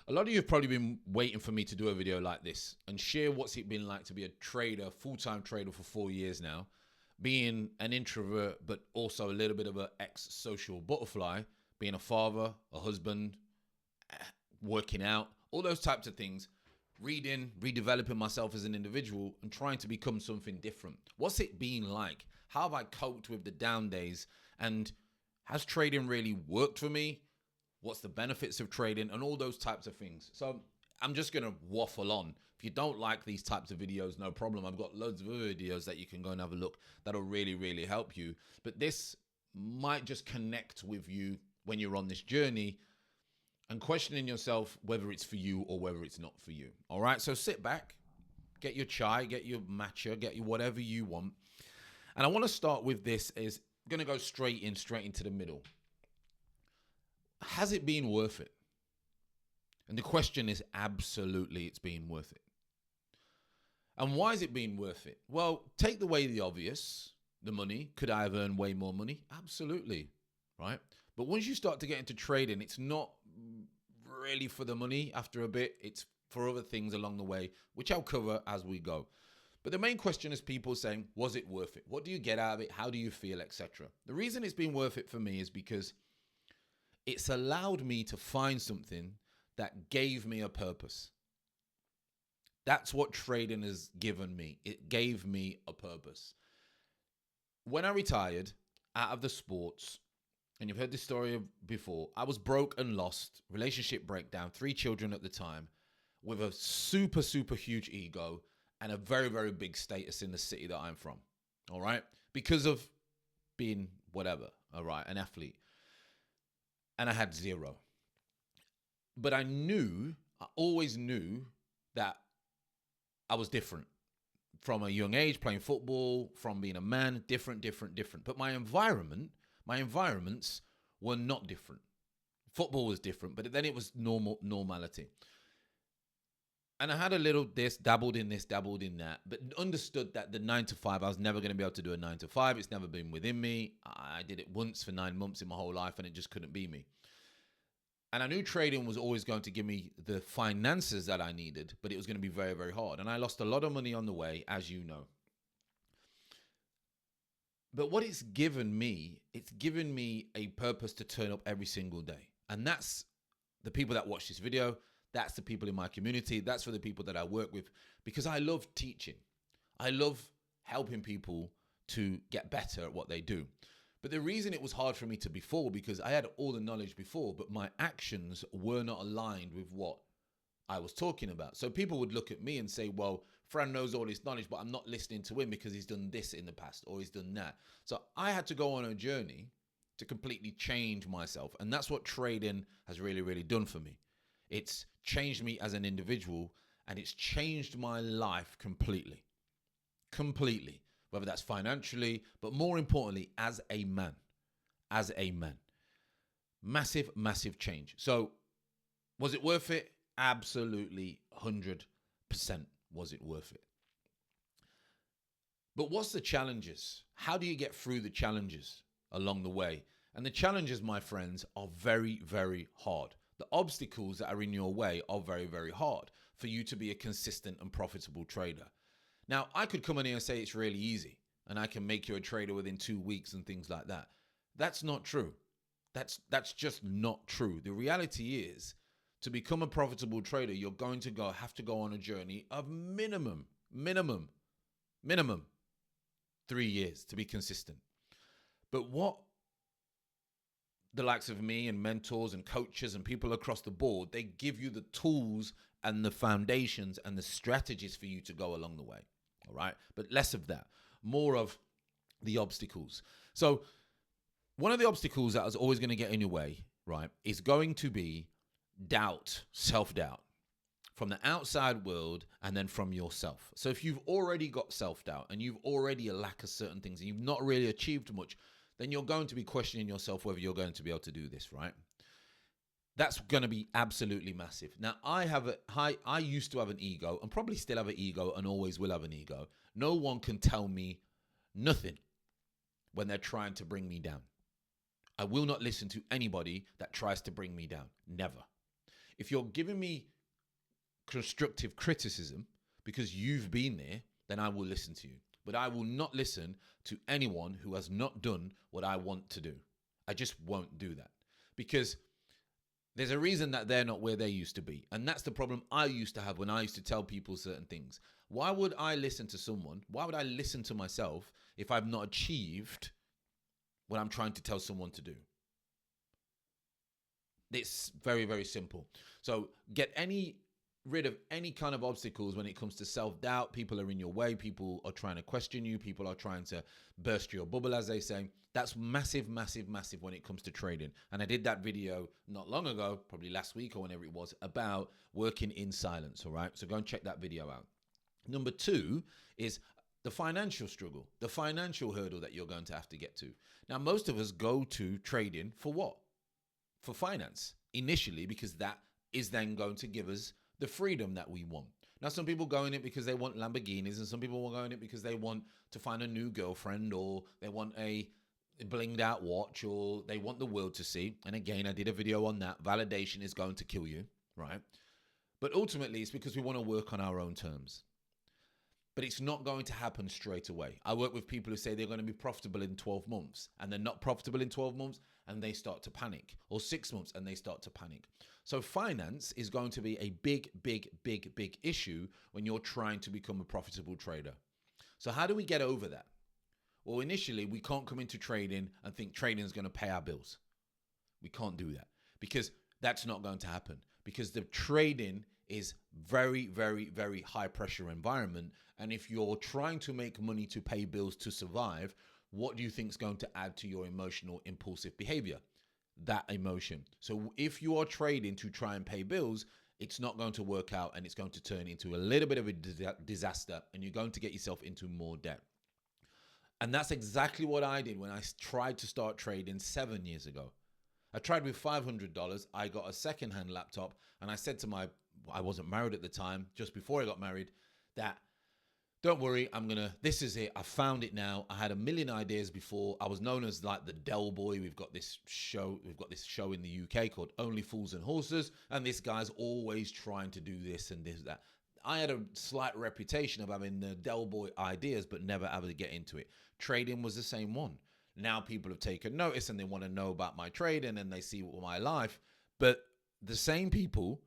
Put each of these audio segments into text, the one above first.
A lot of you have probably been waiting for me to do a video like this and share what's it been like to be a trader, full-time trader for 4 years now, being an introvert, but also a little bit of an ex-social butterfly, being a father, a husband, working out, all those types of things, reading, redeveloping myself as an individual and trying to become something different. What's it been like? How have I coped with the down days? And has trading really worked for me? What's the benefits of trading and all those types of things? So I'm just going to waffle on. If you don't like these types of videos, no problem. I've got loads of other videos that you can go and have a look that'll really, really help you. But this might just connect with you when you're on this journey and questioning yourself whether it's for you or whether it's not for you. All right, so sit back, get your chai, get your matcha, get your whatever you want. And I want to start with this is going to go straight into the middle. Has it been worth it? And the question is absolutely it's been worth it. And why has it been worth it? Well, take away the obvious, the money. Could I have earned way more money? Absolutely, right? But once you start to get into trading, it's not really for the money after a bit. It's for other things along the way, which I'll cover as we go. But the main question is people saying, was it worth it? What do you get out of it? How do you feel, etc.? The reason it's been worth it for me is because it's allowed me to find something that gave me a purpose. That's what trading has given me. It gave me a purpose. When I retired out of the sports, and you've heard this story before, I was broke and lost, relationship breakdown, 3 children at the time, with a super, super huge ego and a very, very big status in the city that I'm from, all right? Because of being whatever, all right, an athlete. And I had 0. But I always knew that I was different from a young age, playing football, from being a man, different. But my environments were not different. Football was different, but then it was normality. And I had a little this, dabbled in that, but understood that the 9 to 5, I was never going to be able to do a 9 to 5. It's never been within me. I did it once for 9 months in my whole life, and it just couldn't be me. And I knew trading was always going to give me the finances that I needed, but it was going to be very, very hard. And I lost a lot of money on the way, as you know. But what it's given me a purpose to turn up every single day. And that's the people that watch this video. That's the people in my community. That's for the people that I work with, because I love teaching. I love helping people to get better at what they do. But the reason it was hard for me to before, because I had all the knowledge before, but my actions were not aligned with what I was talking about. So people would look at me and say, well, Fran knows all this knowledge, but I'm not listening to him because he's done this in the past or he's done that. So I had to go on a journey to completely change myself. And that's what trading has really, really done for me. It's changed me as an individual, and it's changed my life completely. Whether that's financially, but more importantly, as a man. Massive, massive change. So was it worth it? Absolutely 100% was it worth it. But what's the challenges? How do you get through the challenges along the way? And the challenges, my friends, are very, very hard. The obstacles that are in your way are very, very hard for you to be a consistent and profitable trader. Now, I could come in here and say it's really easy and I can make you a trader within 2 weeks and things like that. That's not true. That's just not true. The reality is, to become a profitable trader, you're going to have to go on a journey of minimum 3 years to be consistent. But what the likes of me and mentors and coaches and people across the board, they give you the tools and the foundations and the strategies for you to go along the way. All right. But less of that, more of the obstacles. So one of the obstacles that is always going to get in your way, right, is going to be doubt, self-doubt from the outside world and then from yourself. So if you've already got self-doubt and you've already a lack of certain things and you've not really achieved much, then you're going to be questioning yourself whether you're going to be able to do this, right? That's going to be absolutely massive. Now, I used to have an ego and probably still have an ego and always will have an ego. No one can tell me nothing when they're trying to bring me down. I will not listen to anybody that tries to bring me down. Never. If you're giving me constructive criticism because you've been there, then I will listen to you. But I will not listen to anyone who has not done what I want to do. I just won't do that, because there's a reason that they're not where they used to be. And that's the problem I used to have when I used to tell people certain things. Why would I listen to someone? Why would I listen to myself if I've not achieved what I'm trying to tell someone to do? It's very, very simple. So get rid of any kind of obstacles when it comes to self-doubt. People are in your way. People are trying to question you. People are trying to burst your bubble, as they say. That's massive, massive, massive when it comes to trading. And I did that video not long ago, probably last week or whenever it was, about working in silence. All right. So go and check that video out. Number 2 is the financial struggle, the financial hurdle that you're going to have to get to. Now, most of us go to trading for what? For finance initially, because that is then going to give us the freedom that we want. Now, some people go in it because they want Lamborghinis, and some people will go in it because they want to find a new girlfriend, or they want a blinged out watch, or they want the world to see. And again, I did a video on that. Validation is going to kill you, right? But ultimately, it's because we want to work on our own terms. But it's not going to happen straight away. I work with people who say they're going to be profitable in 12 months, and they're not profitable in 12 months, and they start to panic, or 6 months and they start to panic. So finance is going to be a big, big, big, big issue when you're trying to become a profitable trader. So how do we get over that? Well, initially, we can't come into trading and think trading is going to pay our bills. We can't do that, because that's not going to happen, because the trading is very, very, very high pressure environment. And if you're trying to make money to pay bills to survive, what do you think is going to add to your emotional impulsive behavior? That emotion. So if you are trading to try and pay bills, it's not going to work out, and it's going to turn into a little bit of a disaster, and you're going to get yourself into more debt. And that's exactly what I did when I tried to start trading 7 years ago. I tried with $500. I got a secondhand laptop, and I said to I wasn't married at the time, just before I got married, that don't worry, this is it. I found it now. I had a million ideas before. I was known as like the Dell boy. We've got this show in the UK called Only Fools and Horses. And this guy's always trying to do this and this, that. I had a slight reputation of having the Dell boy ideas, but never ever get into it. Trading was the same one. Now people have taken notice and they want to know about my trading, and they see my life. But the same people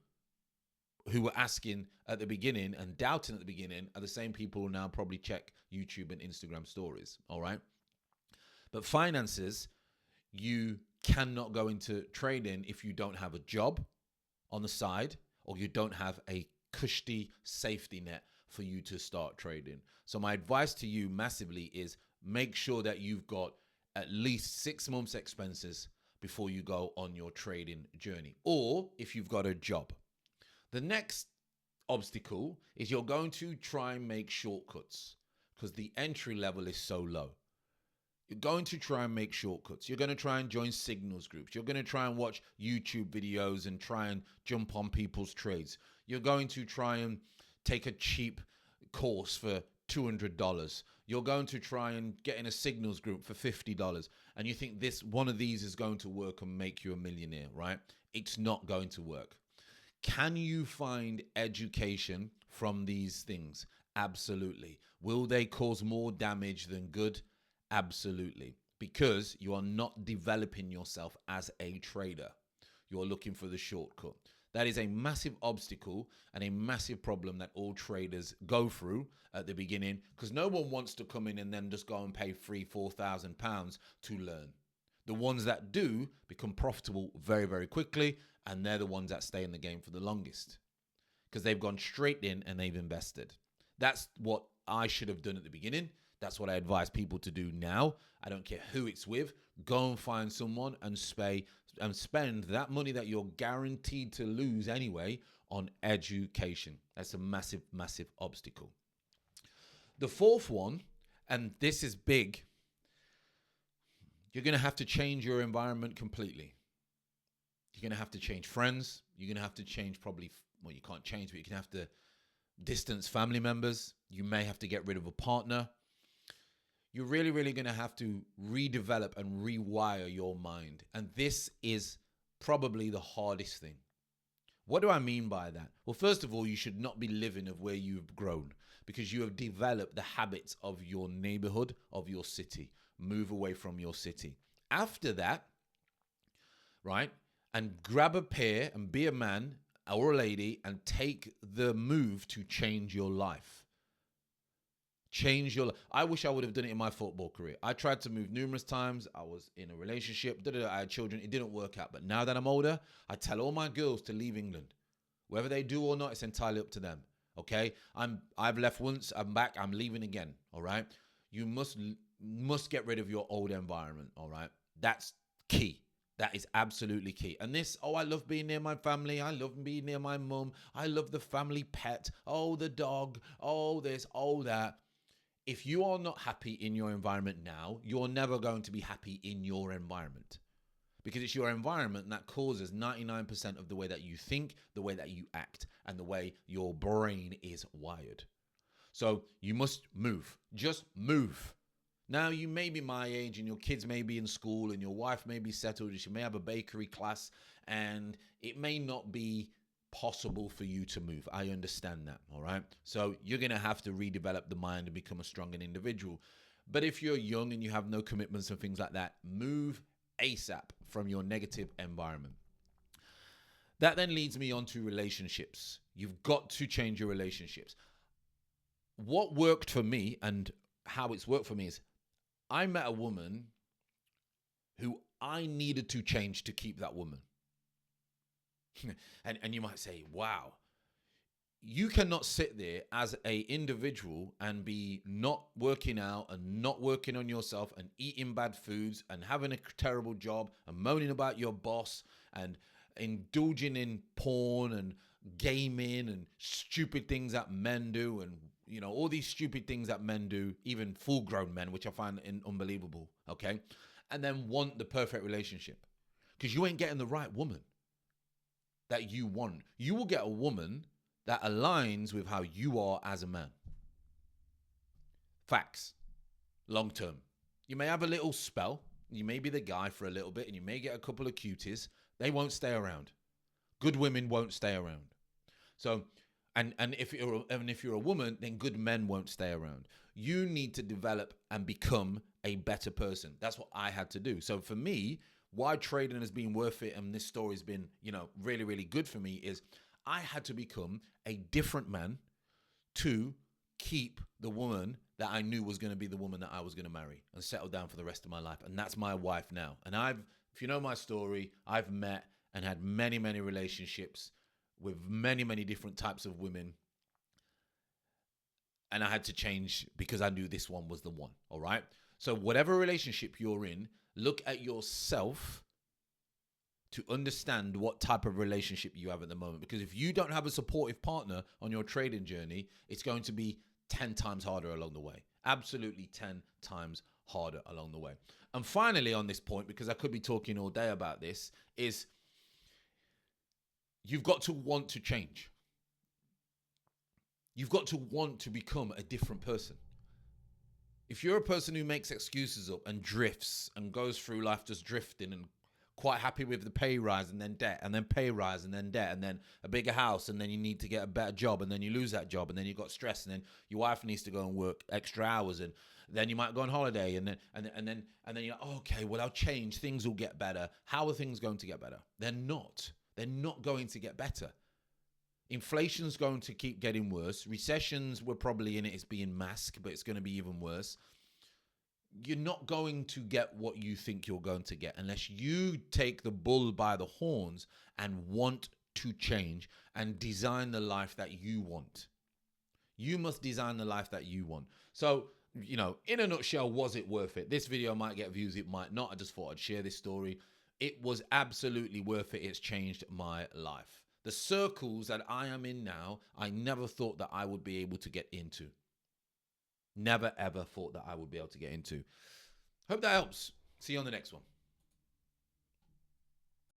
who were asking at the beginning and doubting at the beginning are the same people who now probably check YouTube and Instagram stories. All right. But finances, you cannot go into trading if you don't have a job on the side, or you don't have a cushy safety net for you to start trading. So my advice to you massively is make sure that you've got at least 6 months expenses before you go on your trading journey, or if you've got a job. The next obstacle is you're going to try and make shortcuts, because the entry level is so low. You're going to try and make shortcuts. You're going to try and join signals groups. You're going to try and watch YouTube videos and try and jump on people's trades. You're going to try and take a cheap course for $200. You're going to try and get in a signals group for $50. And you think one of these is going to work and make you a millionaire, right? It's not going to work. Can you find education from these things? Absolutely. Will they cause more damage than good? Absolutely. Because you are not developing yourself as a trader. You are looking for the shortcut. That is a massive obstacle and a massive problem that all traders go through at the beginning, because no one wants to come in and then just go and pay £3,000-4,000 to learn. The ones that do become profitable very, very quickly, and they're the ones that stay in the game for the longest, because they've gone straight in and they've invested. That's what I should have done at the beginning. That's what I advise people to do now. I don't care who it's with. Go and find someone and spend that money that you're guaranteed to lose anyway on education. That's a massive, massive obstacle. The fourth one, and this is big, you're going to have to change your environment completely. You're going to have to change friends. You're going to have to change you can't change, but you can have to distance family members. You may have to get rid of a partner. You're really, really going to have to redevelop and rewire your mind. And this is probably the hardest thing. What do I mean by that? Well, first of all, you should not be living of where you've grown, because you have developed the habits of your neighborhood, of your city. Move away from your city. After that, right, and grab a pair and be a man or a lady and take the move to change your life. Change your life. I wish I would have done it in my football career. I tried to move numerous times. I was in a relationship. I had children. It didn't work out. But now that I'm older, I tell all my girls to leave England. Whether they do or not, it's entirely up to them. Okay? I've left once. I'm back. I'm leaving again. All right? You must get rid of your old environment. All right? That's key. That is absolutely key. And this, I love being near my family. I love being near my mum. I love the family pet. Oh, the dog. Oh, this, oh, that. If you are not happy in your environment now, you're never going to be happy in your environment, because it's your environment that causes 99% of the way that you think, the way that you act, and the way your brain is wired. So you must move. Just move. Now, you may be my age and your kids may be in school and your wife may be settled and she may have a bakery class, and it may not be possible for you to move. I understand that, all right? So you're going to have to redevelop the mind and become a stronger individual. But if you're young and you have no commitments and things like that, move ASAP from your negative environment. That then leads me on to relationships. You've got to change your relationships. What worked for me and how it's worked for me is I met a woman who I needed to change to keep that woman. And you might say, wow, you cannot sit there as an individual and be not working out and not working on yourself and eating bad foods and having a terrible job and moaning about your boss and indulging in porn and gaming and stupid things that men do, and all these stupid things that men do, even full-grown men, which I find unbelievable, okay? And then want the perfect relationship, because you ain't getting the right woman that you want. You will get a woman that aligns with how you are as a man. Facts. Long term. You may have a little spell. You may be the guy for a little bit and you may get a couple of cuties. They won't stay around. Good women won't stay around. So, and if you're a woman, then good men won't stay around. You need to develop and become a better person. That's what I had to do. So for me, why trading has been worth it and this story's been, really, really good for me is I had to become a different man to keep the woman that I knew was going to be the woman that I was going to marry and settle down for the rest of my life. And that's my wife now. And if you know my story, I've met and had many, many relationships with many, many different types of women. And I had to change because I knew this one was the one. All right. So whatever relationship you're in, look at yourself to understand what type of relationship you have at the moment. Because if you don't have a supportive partner on your trading journey, it's going to be 10 times harder along the way. Absolutely 10 times harder along the way. And finally, on this point, because I could be talking all day about this, is you've got to want to change. You've got to want to become a different person. If you're a person who makes excuses up and drifts and goes through life just drifting and quite happy with the pay rise and then debt and then pay rise and then debt and then a bigger house and then you need to get a better job and then you lose that job and then you got stress and then your wife needs to go and work extra hours and then you might go on holiday and then you're like, oh, okay, well, I'll change, things will get better. How are things going to get better? They're not going to get better. Inflation's going to keep getting worse. Recessions, we're probably in it. It's being masked, but it's going to be even worse. You're not going to get what you think you're going to get unless you take the bull by the horns and want to change and design the life that you want. You must design the life that you want. So, in a nutshell, was it worth it? This video might get views, it might not. I just thought I'd share this story. It was absolutely worth it. It's changed my life. The circles that I am in now, I never thought that I would be able to get into. Never, ever thought that I would be able to get into. Hope that helps. See you on the next one.